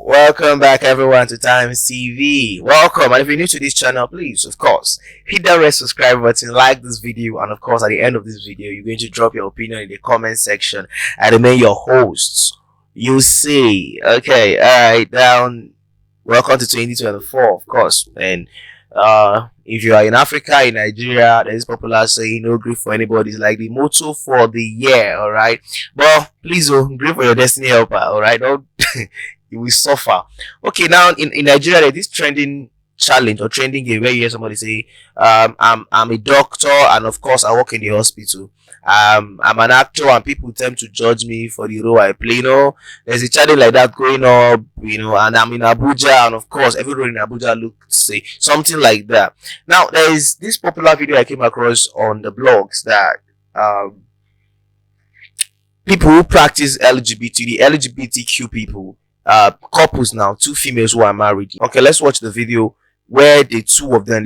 Welcome back everyone to Times TV. Welcome, and if you're new to this channel, please, of course, hit that red subscribe button, like this video, and of course, at the end of this video, you're going to drop your opinion in the comment section and remain your hosts. You see, okay, alright, down. Welcome to 2024, of course, and if you are in Africa, in Nigeria, there is popular saying no grief for anybody. It's like the motto for the year, alright. But please, grief for your destiny helper, alright. Don't you will suffer. Okay, now in Nigeria, there's this trending challenge or trending game where you hear somebody say, I'm a doctor, and of course I work in the hospital. I'm an actor, and people tend to judge me for the role I play. There's a challenge like that going up, and I'm in Abuja, and of course every role in Abuja looks say something like that. Now there is this popular video I came across on the blogs that people who practice the LGBTQ people, couples now, two females who are married. Okay, let's watch the video where the two of them,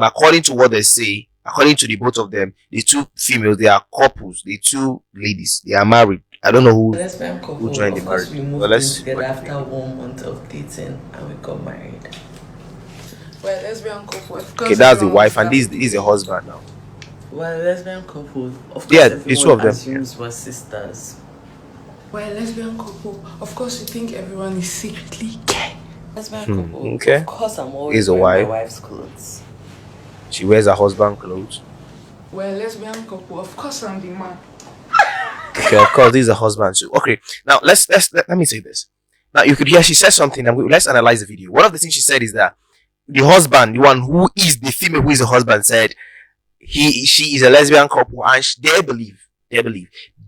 according to what they say, according to the both of them, the two females, they are couples. The two ladies, they are married. I don't know who joined the marriage. We moved together after 1 month of dating and we got married. Well, lesbian couple. Okay, that's the wife, and this is the husband now. Well, lesbian couple. Of course, yeah, the two of them assumes we're sisters. Well, lesbian couple. Of course, you think everyone is secretly gay. Lesbian couple. Okay. Of course, I'm always wearing my wife's clothes. She wears her husband's clothes. Well, lesbian couple. Of course, I'm the man. Okay, of course, this is a husband too. Okay, now let me say this. Now you could hear she said something, and let's analyze the video. One of the things she said is that the husband, the one who is the female who is the husband, said she is a lesbian couple, and they believe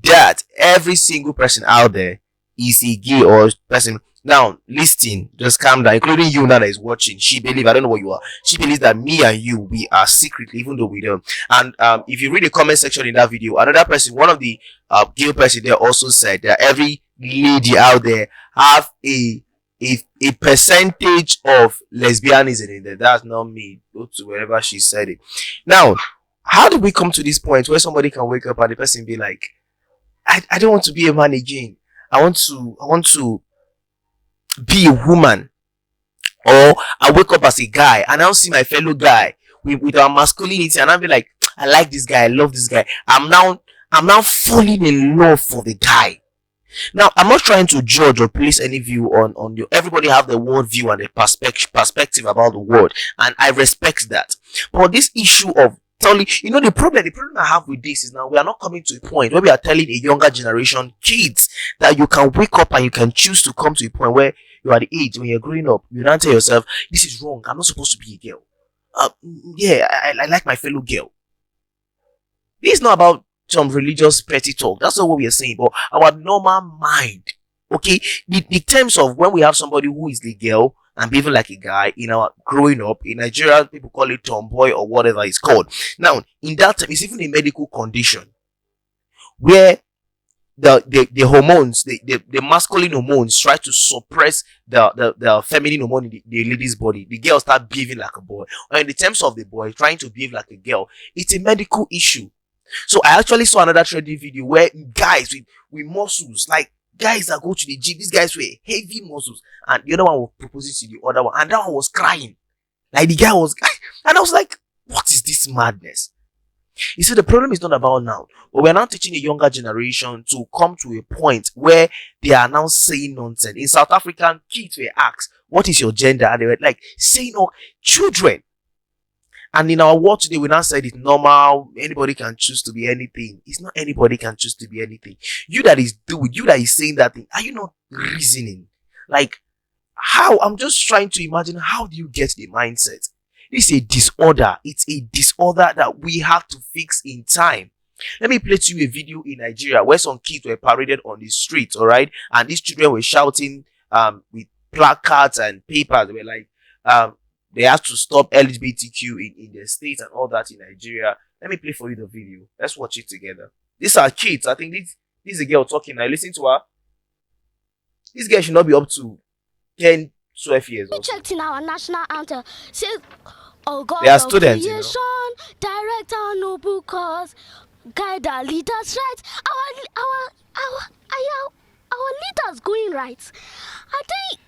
that every single person out there is a gay or person. Now, listen, just calm down, including you now that is watching. She believes, I don't know what you are. She believes that me and you, we are secretly, even though we don't. And if you read the comment section in that video, another person, one of the gay person there also said that every lady out there have a percentage of lesbianism in there. That's not me. Go to wherever she said it. Now, how did we come to this point where somebody can wake up and the person be like, I don't want to be a man again. I want to be a woman. Or I wake up as a guy and I don't see my fellow guy with our masculinity, and I'll be like, I like this guy, I love this guy. I'm now falling in love for the guy. Now, I'm not trying to judge or place any view on you. Everybody have their world view and their perspective about the world, and I respect that. But this issue of the problem I have with this is now we are not coming to a point where we are telling a younger generation kids that you can wake up and you can choose to come to a point where you are the age when you're growing up. You now tell yourself, this is wrong. I'm not supposed to be a girl. I like my fellow girl. This is not about some religious petty talk. That's not what we are saying, but our normal mind. Okay, the terms of when we have somebody who is the girl and behaving like a guy in our growing up in Nigeria, people call it tomboy or whatever it's called. Now, in that time, it's even a medical condition where the hormones, the masculine hormones try to suppress the feminine hormone in the lady's body. The girl start behaving like a boy, or in the terms of the boy trying to behave like a girl. It's a medical issue. So I actually saw another trending video where guys with muscles, like guys that go to the gym, these guys were heavy muscles, and the other one was proposing to the other one, and that one was crying. Like the guy was, and I was like, what is this madness? You see, the problem is not about now, but we're now teaching a younger generation to come to a point where they are now saying nonsense. In South African kids were asked, what is your gender? And they were like saying, oh, children. And in our world today, we now said it's normal. Anybody can choose to be anything. It's not anybody can choose to be anything. You that is saying that thing, are you not reasoning? Like, how? I'm just trying to imagine, how do you get the mindset? This is a disorder. It's a disorder that we have to fix in time. Let me play to you a video in Nigeria where some kids were paraded on the streets, all right? And these children were shouting with placards and papers. They were like, they have to stop LGBTQ in the states and all that in Nigeria. Let me play for you the video. Let's watch it together. These are kids. I think this is a girl talking. Now listen to her. This girl should not be up to 10, 12 years old. Checked in our national anthem. Says, oh God, they are students, director, noble cause, guide our leaders right. Our leaders going right. Are they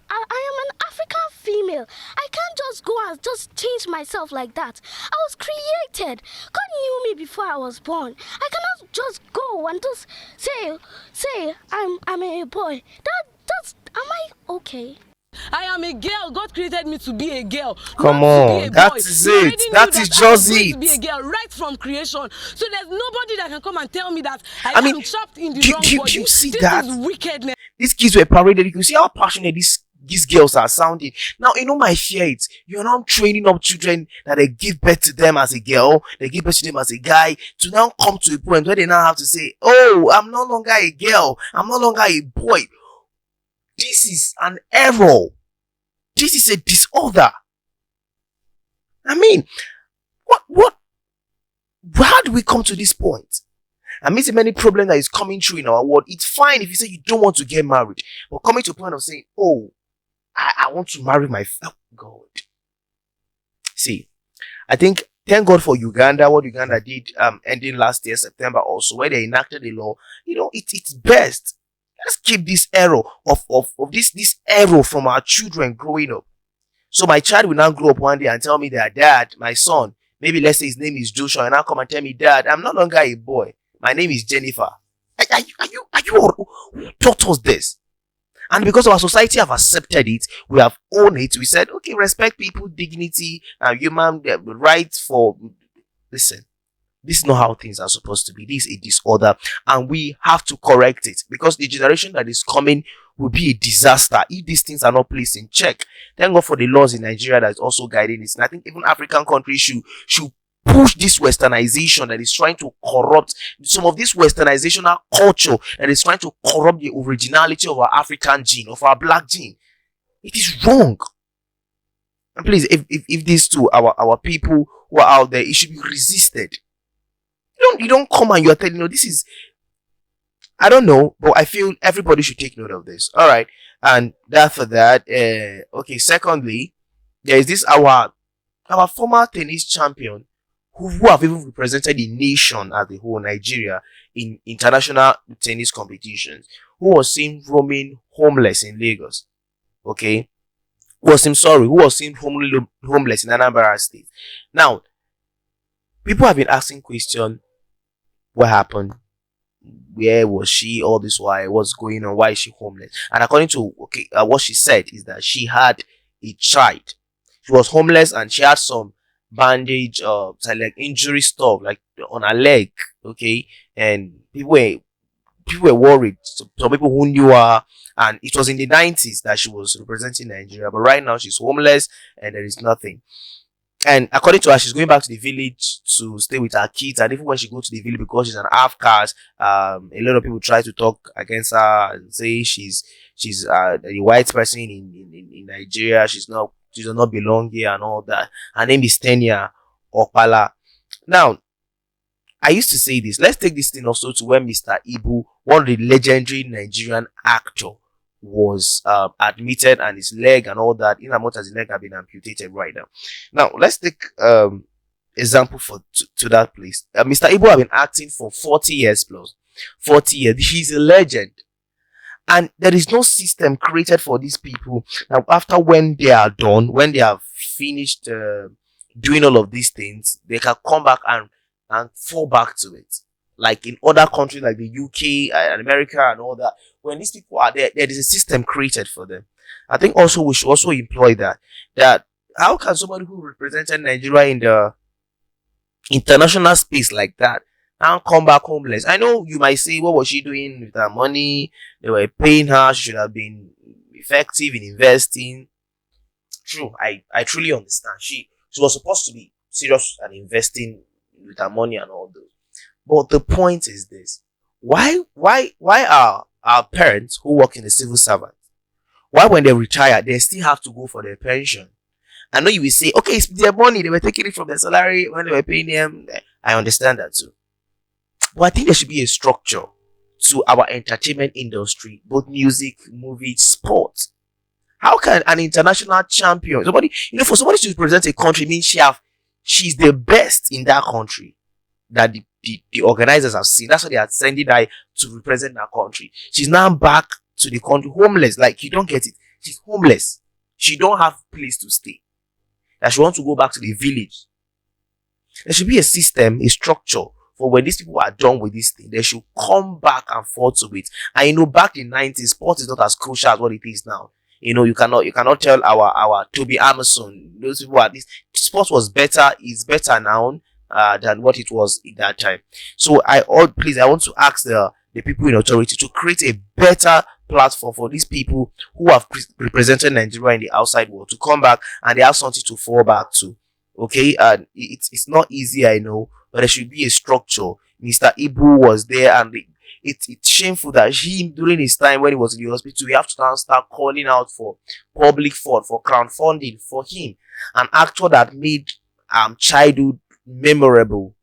I am an African female. I can't just go and just change myself like that. I was created. God knew me before I was born. I cannot just go and just say I'm a boy. That's am I okay? I am a girl. God created me to be a girl. Come not to be on, a that boy. is He it. already knew That is I just was going it. to be a girl right from creation. So there's nobody that can come and tell me that I mean, am trapped in the do wrong body. you see this that? is wickedness. These kids were paraded. You can see how passionate these girls are sounding. Now, you know my fear is you're now training up children that they give birth to them as a girl, they give birth to them as a guy, to now come to a point where they now have to say, oh, I'm no longer a girl, I'm no longer a boy. This is an error. This is a disorder. I mean, how do we come to this point? I mean, many problem that is coming through in our world. It's fine if you say you don't want to get married, but coming to a point of saying, oh, I want to marry my God. See, I think, thank God for Uganda, what Uganda did ending last year, September also, where they enacted a law. You know, it's best. Let's keep this error of this error from our children growing up. So my child will now grow up one day and tell me that, Dad, my son, maybe let's say his name is Joshua, and now come and tell me, Dad, I'm no longer a boy. My name is Jennifer. Are you all who taught us this? And because our society have accepted it, we have owned it. We said, okay, respect people, dignity, and human rights for. Listen, this is not how things are supposed to be. This is a disorder, and we have to correct it because the generation that is coming will be a disaster if these things are not placed in check. Thank God for the laws in Nigeria that is also guiding this. And I think even African countries should push this westernization that is trying to corrupt some of this westernizational culture that is trying to corrupt the originality of our African gene, of our black gene. It is wrong. And please, if these two, our people who are out there, it should be resisted. You don't come and you're telling, this is, I don't know, but I feel everybody should take note of this. All right. And that for that, okay. Secondly, there is this, our former tennis champion who have even represented the nation as a whole, Nigeria, in international tennis competitions, who was seen roaming homeless in Lagos. Okay. Who was seen homeless in Anambra State. Now, people have been asking questions. What happened? Where was she all this while? What's going on? Why is she homeless? And according to what she said is that she had a child. She was homeless and she had some bandage, like injury stuff, like on her leg. Okay, and people were worried. So, some people who knew her, and it was in the 90s that she was representing Nigeria, but right now she's homeless and there is nothing. And according to her, she's going back to the village to stay with her kids. And even when she goes to the village, because she's an half caste, a lot of people try to talk against her and say she's a white person in Nigeria. She does not belong here and all that. Her name is Tenya Okpala. Now, I used to say this. Let's take this thing also to when Mr. Ibu, one of the legendary Nigerian actor, was admitted, and his leg and all that, in as much as his leg have been amputated right now. Now, let's take example to that place. Mr. Ibu have been acting for 40 years plus. 40 years. He's a legend. And there is no system created for these people. Now, after when they are done, when they have finished doing all of these things, they can come back and fall back to it. Like in other countries like the UK and America and all that, when these people are there, there is a system created for them. I think also we should also employ that how can somebody who represented Nigeria in the international space like that now come back homeless? I know you might say, what was she doing with her money? They were paying her. She should have been effective in investing. True, I truly understand. She was supposed to be serious and investing with her money and all those. But the point is this: why are our parents who work in the civil servant, why when they retire they still have to go for their pension? I know you will say, okay, it's their money, they were taking it from their salary when they were paying them. I understand that too. But I think there should be a structure to our entertainment industry, both music, movies, sports. How can an international champion, somebody, for somebody to represent a country means she's the best in that country that the organizers have seen. That's why they are sending her to represent that country. She's now back to the country homeless. Like, you don't get it. she's homeless. She don't have place to stay. That she wants to go back to the village. There should be a system, a structure for when these people are done with this thing, they should come back and forth to it. And you know, back in the 90s, sport is not as crucial as what it is now. You know, you cannot tell our Toby Amazon, those people are this sport was better, is better now than what it was in that time. So I want to ask the people in authority to create a better platform for these people who have represented Nigeria in the outside world to come back and they have something to fall back to. Okay, and it's not easy, I know, but there should be a structure. Mr. Ibu was there, and it's shameful that him during his time when he was in the hospital, we have to now start calling out for public fund, for crowdfunding for him, an actor that made childhood memorable.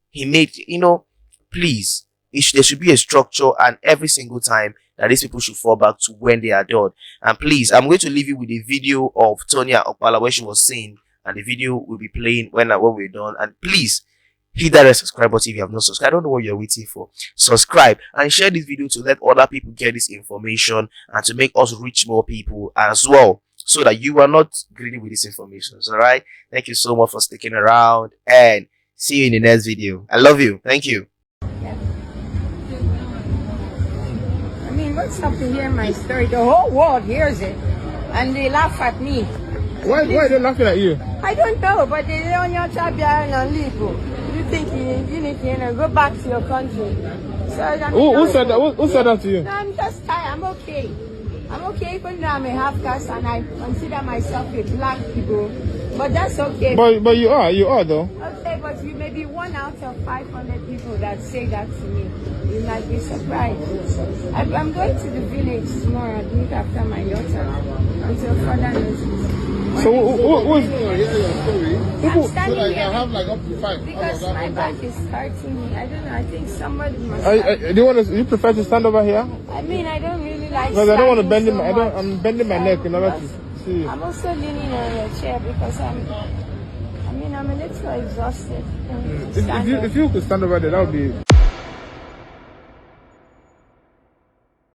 He made, you know, please, there should be a structure, and every single time that these people should fall back to when they are done. And please, I'm going to leave you with a video of Tonya Okpala where she was saying, and the video will be playing when we're done. And please hit that subscribe button if you have not subscribed. I don't know what you're waiting for. Subscribe and share this video to let other people get this information and to make us reach more people as well, so that you are not greedy with this information. All right, thank you so much for sticking around, and see you in the next video. I love you. Thank you. I mean, what's up to hear my story? The whole world hears it and they laugh at me. Why are they laughing at you? I don't know, but they on your chabia and leave. You think you go back to your country? So Who said that? Who said that to you? No, I'm just tired. I'm okay. I'm okay even though I'm a half caste and I consider myself a black people. But that's okay. But you are though. Okay, but you may be 1 out of 500 people that say that to me. You might be surprised. I'm going to the village tomorrow to look after my daughter until further notice. So who's I'm standing like, here I have like up to 5 because my back is hurting me. I don't know. I think somebody must. do you prefer to stand over here? I mean, I don't really like. Because I don't want to bend so I'm bending my neck in order to see. I'm also leaning on your chair because I'm a little exhausted. If you could stand over there, that would be.